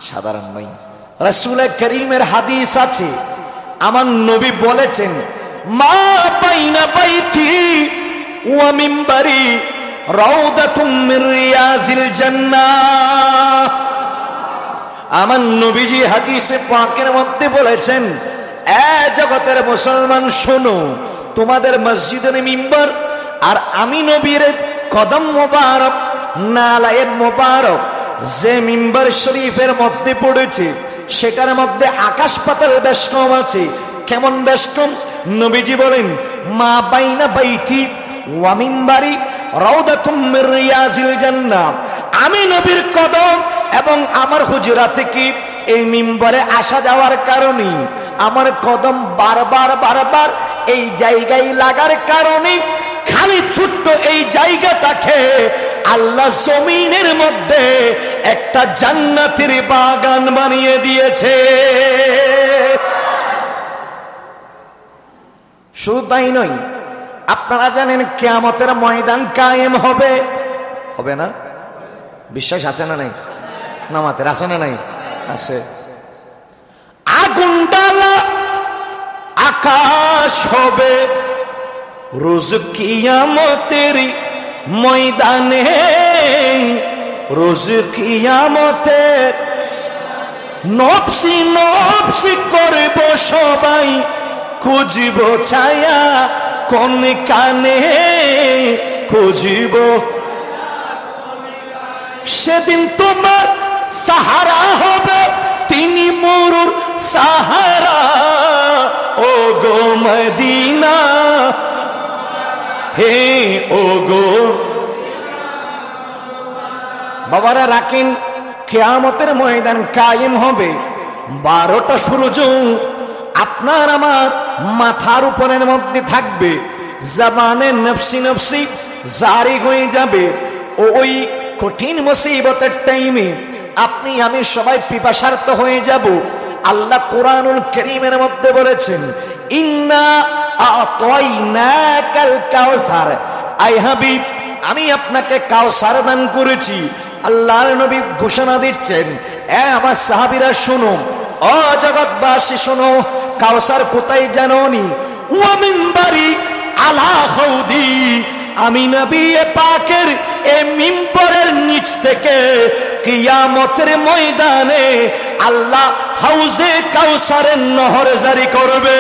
সাধারণ নয়। রাসূল করিমের হাদিস আছে, আমার নবী বলেছেন, মা বাইনা বাইতি ওয়া মিম্বারি রাউদাতুম মির রিয়াজিল জান্নাহ। আমার নবীজি হাদিসে পাকের মধ্যে বলেছেন, এ জগতের মুসলমান শোনো, তোমাদের মসজিদের মিম্বার আর আমি নবীর কদম মোবারক, নালায়ের মোবারক যে মিম্বার শরীফের মধ্যে পড়েছে, সেটার মধ্যে আকাশ পাতাল বেষ্টন আছে। কেমন বেষ্টন? নবীজি বলেন, মা বাইনা বাইতি ওয়া মিম্বারি রাউদাতুম মির রিয়াজিল জান্নাহ। আমি নবীর কদম এবং আমার হুজরা থেকে এই মিম্বরে আসা যাওয়ার কারণে, আমার কদম বারবার বারবার এই জায়গায় লাগার কারণে খালি ছোট্ট এই জায়গাটাকে আল্লাহ জমিনের মধ্যে একটা জান্নাতের বাগান বানিয়ে দিয়েছে। শুধু তাই নয়, আপনারা জানেন কিয়ামতের ময়দান কায়েম হবে, হবে না? বিশ্বাস আছে না নাই? নামাতের আছে না নাই? আছে। আগুন ডালা আকাশ হবে রোজ কিয়ামতের ময়দানে, রোজ কিয়ামতের নফসি নফসি করব সবাই, খুঁজব ছায়া কোন কানে খুঁজব। সেদিন তোমার সাহারা হবে তিনি মরুর সাহারা, ও গো মদিনা, হে ও গো। বাবারা রাখেন, কিয়ামতের ময়দান কায়েম হবে, 12টা সূর্য আপনার আমার মাথার উপরের মধ্যে থাকবে, জবানে নফসি নফসি জারি হয়ে যাবে। ওই কঠিন মুসিবতের টাইমে আপনি আমি সবাই পিপাসার্ত হয়ে যাব। আল্লাহ কোরআনুল কারীমের মধ্যে বলেছেন, ইন্না আতাইনাকাল কাউসার, আই হাবিব আমি আপনাকে কাউসার দান করেছি। আল্লাহর নবী ঘোষণা দিচ্ছেন, এ আমার সাহাবীরা শোনো, ও জগৎবাসী শোনো, কাউসার কোথায় জানোনি? ওয়া মিম্বারি আলা খাউদি, আমি নবী পাকের এই মিম্বরের নিচ থেকে কিয়ামতের ময়দানে আল্লাহ হাউজে কাউসারের নহর জারি করবে।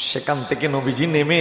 সেখান থেকে নবীজি নেমে